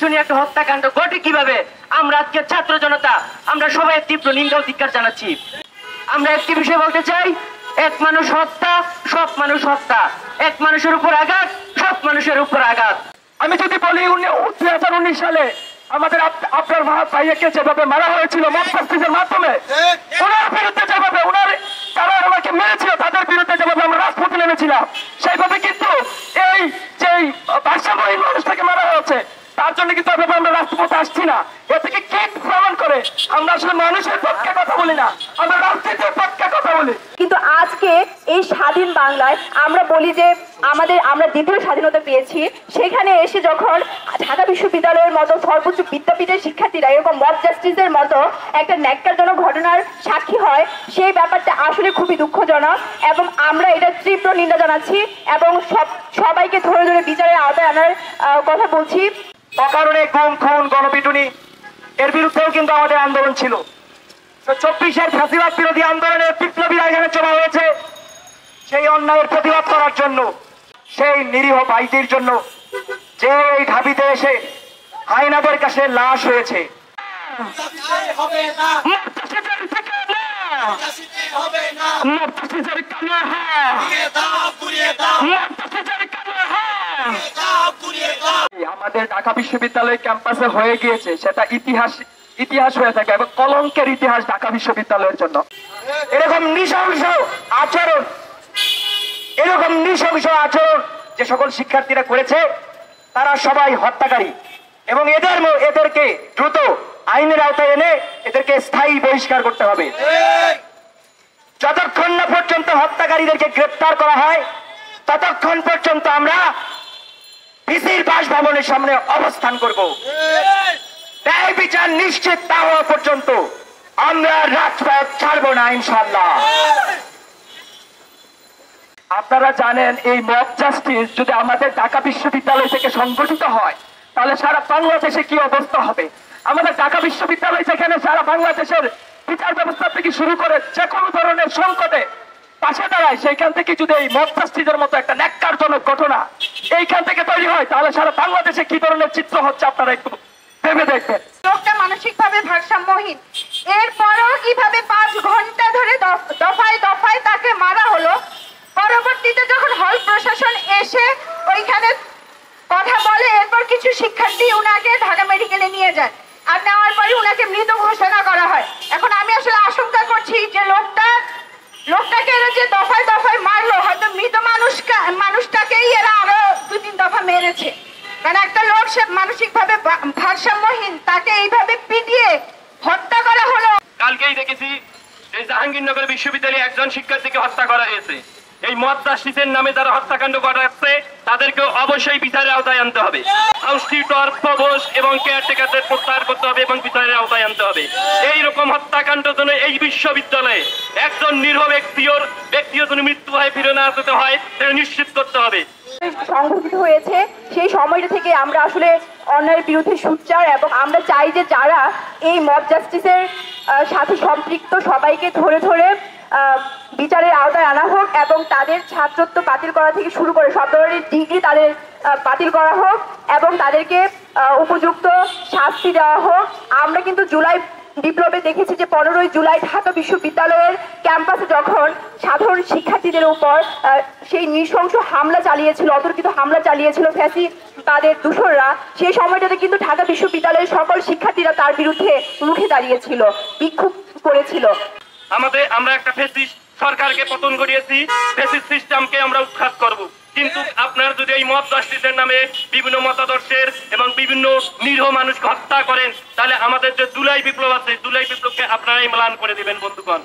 নির্দাক্ষিণ্যে একটা হত্যাকাণ্ড ঘটে কিভাবে আমরা আজকে ছাত্র জনতা আমরা সবাই তীব্র নিন্দা ও ধিক্কার জানাচ্ছি। আমরা একটি বিষয় বলতে চাই, এক মানুষ হত্যা সব মানুষ হত্যা, এক মানুষের উপর আঘাত সব মানুষের উপর আঘাত। আমি যদি বলি 2019 সালে আমাদের আপনার ভাইয়াকে যেভাবে মারা হয়েছিল মব জাস্টিসের মাধ্যমে, ওনার বিরুদ্ধে যেভাবে যারা আমাকে মেরেছিল তাদের বিরুদ্ধে যেভাবে আমরা রাজপথে নেমেছিলাম, সেইভাবে কিন্তু এই যে ভারসাম্যহীন মানুষটাকে মারা হয়েছে তার জন্য কিন্তু আমরা রাজপথে আসছি না। এ থেকে কি প্রমাণ করে আমরা আসলে মানুষের পক্ষে কথা বলি না, আমরা রাজনীতির পক্ষে কথা বলি। কিন্তু আজকে এই স্বাধীন বাংলায় আমরা বলি যে আমরা দ্বিতীয় স্বাধীনতা পেয়েছি, সেখানে এসে যখন ঢাকা বিশ্ববিদ্যালয়ের মতো সর্বোচ্চ বিদ্যাপীঠের শিক্ষার্থীরা এরকম মব জাস্টিসের মতো একটা ন্যাক্কারজনক ঘটনার সাক্ষী হয়, সেই ব্যাপারটা আসলে খুবই দুঃখজনক এবং আমরা এটা তীব্র নিন্দা জানাচ্ছি এবং সবাইকে ধরে ধরে বিচারের আওতায় আনার কথা বলছি। অকারণে গুম খুন গণপিটুনি এর বিরুদ্ধেও কিন্তু আমাদের আন্দোলন ছিল। 24-এর ফ্যাসিবাদ বিরোধী আন্দোলনের বিপ্লবীরা এখানে জমা হয়েছে সেই অন্যায়ের প্রতিবাদ করার জন্য, সেই নিরীহ ভাইদের জন্য যে এই ঢাবিতে এসে হায়নাদের কাছে লাশ হয়েছে। আমাদের ঢাকা বিশ্ববিদ্যালয় ক্যাম্পাসে হয়ে গিয়েছে সেটা ইতিহাস হয়ে থাকে এবং কলঙ্কের ইতিহাস ঢাকা বিশ্ববিদ্যালয়ের জন্য। এরকম নৃশংস আচরণ যে সকল শিক্ষার্থীরা করেছে তারা সবাই হত্যাকারী এবং এদেরকে দ্রুত আইনের আওতায় এনে এদেরকে স্থায়ী বহিষ্কার করতে হবে। যতক্ষণ না পর্যন্ত হত্যাকারীদেরকে গ্রেপ্তার করা হয় ততক্ষণ পর্যন্ত আমরা ভিসির বাসভবনের সামনে অবস্থান করব। ন্যায় বিচার নিশ্চিত না হওয়া পর্যন্ত আমরা রাজপথ ছাড়বো না ইনশাআল্লাহ। আপনারা জানেন এই মব জাস্টিস যদি আমাদের ঢাকা বিশ্ববিদ্যালয় থেকে সংগঠিত হয় তাহলে সারা বাংলাদেশে কি অবস্থা হবে। আমাদের ঢাকা বিশ্ববিদ্যালয় যেখানে সারা বাংলাদেশের বিচার ব্যবস্থা থেকে শুরু করে যে কোনো ধরনের সংকটে পাশে দাঁড়ায়, সেইখান থেকে যদি এই মব জাস্টিসের মতো একটা ন্যাক্কারজনক ঘটনা এইখান থেকে তৈরি হয় তাহলে সারা বাংলাদেশে কি ধরনের চিত্র হচ্ছে আপনারা একটু ভেবে দেখবেন। লোকটা মানসিকভাবে ভারসাম্যহীন, এরপরও কিভাবে 5 ঘন্টা ধরে দফায় দফায় তাকে মারা হলো। পরবর্তীতে যখন হল প্রশাসন এসে ওইখানে কথা বলে, এরপর কিছু শিক্ষার্থী উনাকে ঢাকা মেডিকেলে নিয়ে যায় আর নেওয়ার পরে উনাকে মৃত ঘোষণা করা হয়। এখন আমি আসলে আশঙ্কা করছি যে লোকটাকে এরা যে দফায় দফায় মারলো, হয়তো মৃত মানুষটাকেই এরা আরো 2-3 দফা মেরেছে। কারণ একটা লোক সে মানসিকভাবে ভারসাম্যহীন, তাকে এইভাবে পিটিয়ে হত্যা করা হলো। কালকেই দেখেছি এই জাহাঙ্গীরনগর বিশ্ববিদ্যালয়ে একজন শিক্ষার্থীকে হত্যা করা হয়েছে। এই মব জাস্টিসের নামে যারা হত্যাকাণ্ড ঘটাচ্ছে তাদেরকে অবশ্যই বিচারের আওতায় আনতে হবে। হাউসটিউটর, প্রভোস্ট এবং কেয়ারটেকারদের প্রত্যাহার করতে হবে এবং বিচারের আওতায় আনতে হবে। এইরকম হত্যাকাণ্ড যেন এই বিশ্ববিদ্যালয়ে একজন নিরীহ ব্যক্তিও যেন মৃত্যু হয় ফিরে না আসতে হয় সেটা নিশ্চিত করতে হবে। সংঘটিত হয়েছে সেই সময়টা থেকে আমরা আসলে অন্যায়ের বিরুদ্ধে সোচ্চার এবং আমরা চাই যে যারা এই মব জাস্টিসের সাথে সম্পৃক্ত সবাইকে ধরে ধরে বিচারের আওতায় আনা হোক এবং তাদের ছাত্রত্ব বাতিল করা থেকে শুরু করে সব ধরনের ডিগ্রি তাদের বাতিল করা হোক এবং তাদেরকে উপযুক্ত শাস্তি দেওয়া হোক। আমরা কিন্তু জুলাই বিপ্লবে দেখেছি যে 15ই জুলাই ঢাকা বিশ্ববিদ্যালয়ের ক্যাম্পাসে যখন সাধারণ শিক্ষার্থীদের উপর সেই নৃশংস হামলা চালিয়েছিল, অতর্কিত হামলা চালিয়েছিল ফ্যাসি তাদের দূষররা, সেই সময়টাতে কিন্তু ঢাকা বিশ্ববিদ্যালয়ের সকল শিক্ষার্থীরা তার বিরুদ্ধে রুখে দাঁড়িয়েছিল, বিক্ষোভ করেছিল। আমরা একটা ফ্যাসিস্ট সরকারকে পতন ঘটিয়েছি, ফ্যাসিস্ট সিস্টেমকে আমরা উৎখাত করব। কিন্তু আপনারা যদি এই মব জাস্টিসের নামে বিভিন্ন মতাদর্শের এবং বিভিন্ন নিরীহ মানুষকে হত্যা করেন তাহলে আমাদের যে জুলাই বিপ্লব আছে, জুলাই বিপ্লবকে আপনারাই ম্লান করে দিবেন বন্ধুগণ।